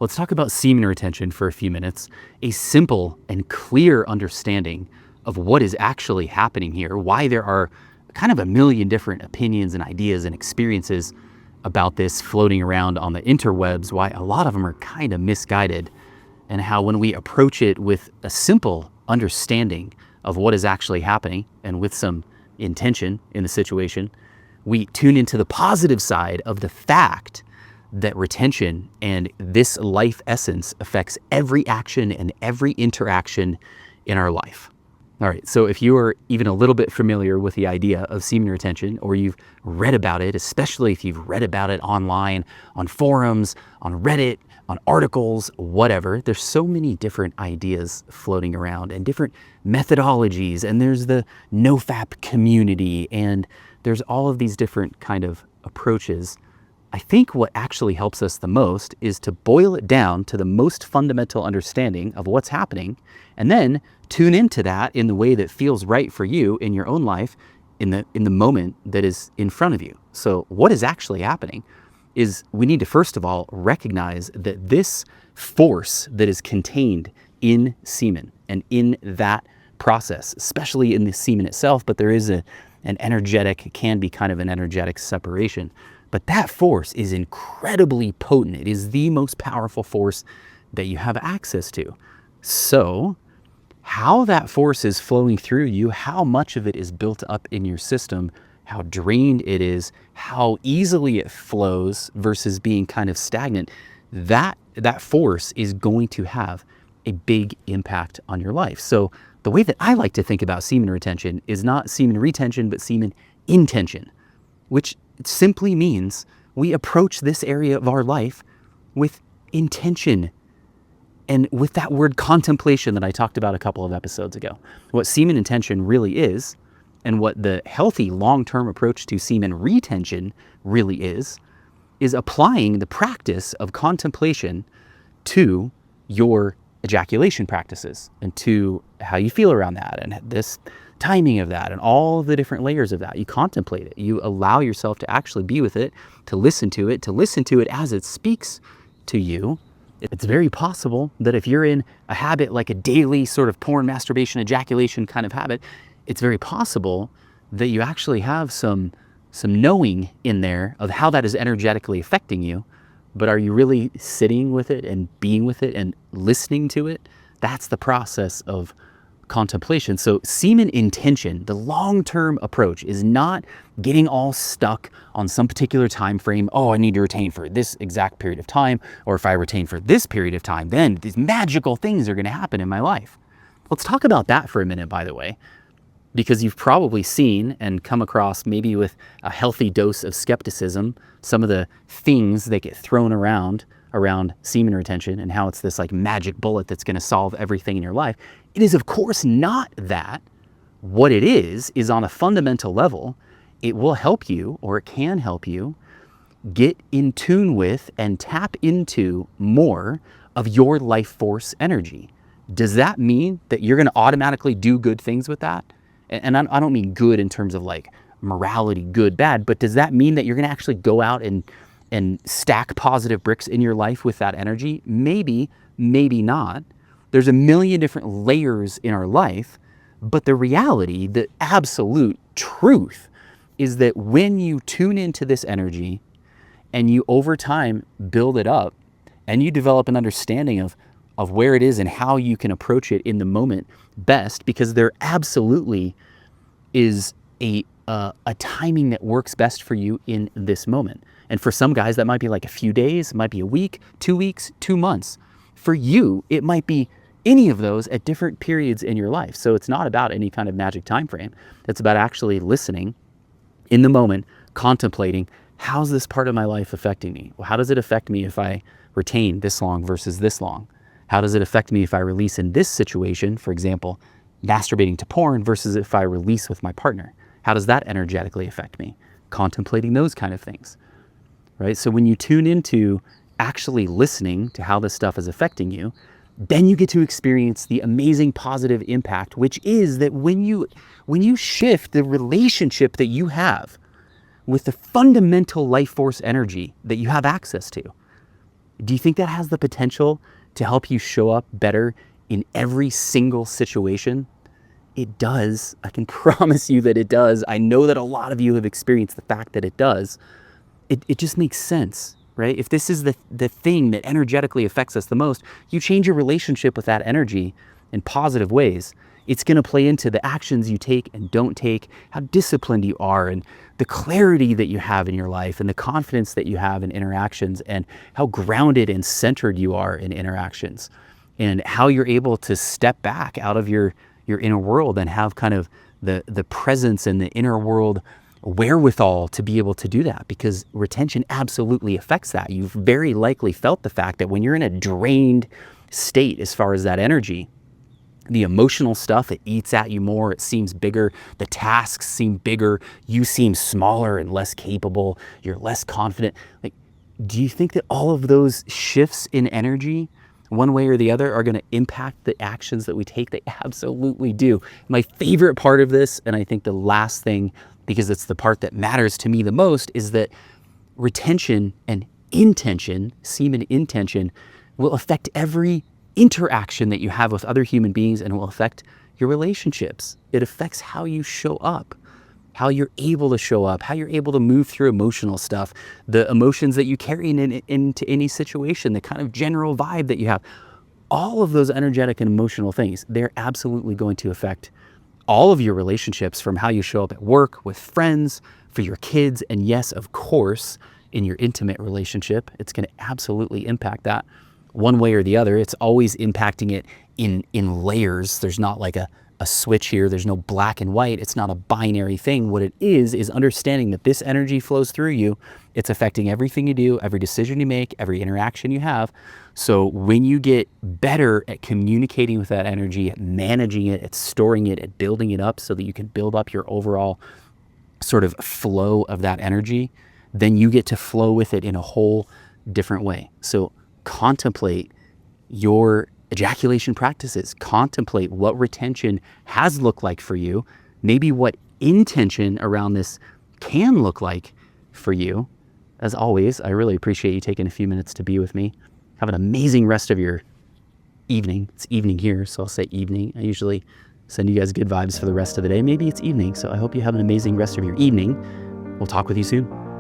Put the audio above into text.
Let's talk about semen retention for a few minutes, a simple and clear understanding of what is actually happening here, why there are kind of a million different opinions and ideas and experiences about this floating around on the interwebs, why a lot of them are kind of misguided, and how when we approach it with a simple understanding of what is actually happening and with some intention in the situation, we tune into the positive side of the fact that retention and this life essence affects every action and every interaction in our life. All right, so if you are even a little bit familiar with the idea of semen retention, or you've read about it, especially if you've read about it online, on forums, on Reddit, on articles, whatever, there's so many different ideas floating around and different methodologies, and there's the NoFap community, and there's all of these different kind of approaches. I think what actually helps us the most is to boil it down to the most fundamental understanding of what's happening, and then tune into that in the way that feels right for you in your own life in the moment that is in front of you. So what is actually happening is we need to first of all recognize that this force that is contained in semen and in that process, especially in the semen itself, but there is an energetic, it can be kind of an energetic separation. But that force is incredibly potent. It is the most powerful force that you have access to. So how that force is flowing through you, how much of it is built up in your system, how drained it is, how easily it flows versus being kind of stagnant, that force is going to have a big impact on your life. So the way that I like to think about semen retention is not semen retention, but semen intention, which simply means we approach this area of our life with intention and with that word contemplation that I talked about a couple of episodes ago. What semen intention really is, and what the healthy long-term approach to semen retention really is applying the practice of contemplation to your ejaculation practices and to how you feel around that and this timing of that and all the different layers of that. You contemplate it. You allow yourself to actually be with it, to listen to it as it speaks to you. It's very possible that if you're in a habit like a daily sort of porn, masturbation, ejaculation kind of habit, it's very possible that you actually have some knowing in there of how that is energetically affecting you. But are you really sitting with it and being with it and listening to it? That's the process of contemplation. So semen intention, the long-term approach, is not getting all stuck on some particular time frame. Oh, I need to retain for this exact period of time, or if I retain for this period of time, then these magical things are going to happen in my life. Let's talk about that for a minute, by the way, because you've probably seen and come across, maybe with a healthy dose of skepticism, some of the things that get thrown around semen retention and how it's this like magic bullet that's going to solve everything in your life. It is, of course, not that. What it is on a fundamental level, it will help you, or it can help you, get in tune with and tap into more of your life force energy. Does that mean that you're going to automatically do good things with that? And I don't mean good in terms of like morality, good, bad, but does that mean that you're going to actually go out and stack positive bricks in your life with that energy? Maybe, maybe not. There's a million different layers in our life, but the reality, the absolute truth, is that when you tune into this energy and you over time build it up and you develop an understanding of where it is and how you can approach it in the moment best, because there absolutely is a timing that works best for you in this moment. And for some guys, that might be like a few days, it might be a week, 2 weeks, 2 months. For you, it might be any of those at different periods in your life. So it's not about any kind of magic time frame. It's about actually listening in the moment, contemplating, how's this part of my life affecting me? Well, how does it affect me if I retain this long versus this long? How does it affect me if I release in this situation, for example, masturbating to porn versus if I release with my partner? How does that energetically affect me? Contemplating those kind of things, right? So when you tune into actually listening to how this stuff is affecting you, then you get to experience the amazing positive impact, which is that when you shift the relationship that you have with the fundamental life force energy that you have access to, Do you think that has the potential to help you show up better in every single situation? It does. I can promise you that it does. I know that a lot of you have experienced the fact that it does. It just makes sense, right? If this is the thing that energetically affects us the most, you change your relationship with that energy in positive ways. It's going to play into the actions you take and don't take, how disciplined you are, and the clarity that you have in your life, and the confidence that you have in interactions, and how grounded and centered you are in interactions, and how you're able to step back out of your inner world and have kind of the presence and the inner world wherewithal to be able to do that, because retention absolutely affects that. You've very likely felt the fact that when you're in a drained state as far as that energy, the emotional stuff, it eats at you more, it seems bigger, the tasks seem bigger, you seem smaller and less capable, you're less confident. Like, do you think that all of those shifts in energy, one way or the other, are going to impact the actions that we take? They absolutely do. My favorite part of this, and I think the last thing, because it's the part that matters to me the most, is that retention and intention, semen intention, will affect every interaction that you have with other human beings, and will affect your relationships. It affects how you show up, how you're able to show up, how you're able to move through emotional stuff, the emotions that you carry into any situation, the kind of general vibe that you have. All of those energetic and emotional things, they're absolutely going to affect all of your relationships, from how you show up at work, with friends, for your kids, and yes, of course, in your intimate relationship. It's going to absolutely impact that one way or the other. It's always impacting it in layers. There's not like a switch here. There's no black and white. It's not a binary thing. What it is understanding that this energy flows through you. It's affecting everything you do, every decision you make, every interaction you have. So when you get better at communicating with that energy, at managing it, at storing it, at building it up so that you can build up your overall sort of flow of that energy, then you get to flow with it in a whole different way. So contemplate your ejaculation practices. Contemplate what retention has looked like for you, maybe what intention around this can look like for you. As always, I really appreciate you taking a few minutes to be with me. Have an amazing rest of your evening. It's evening here, so I'll say evening. I usually send you guys good vibes for the rest of the day. Maybe it's evening, so I hope you have an amazing rest of your evening. We'll talk with you soon.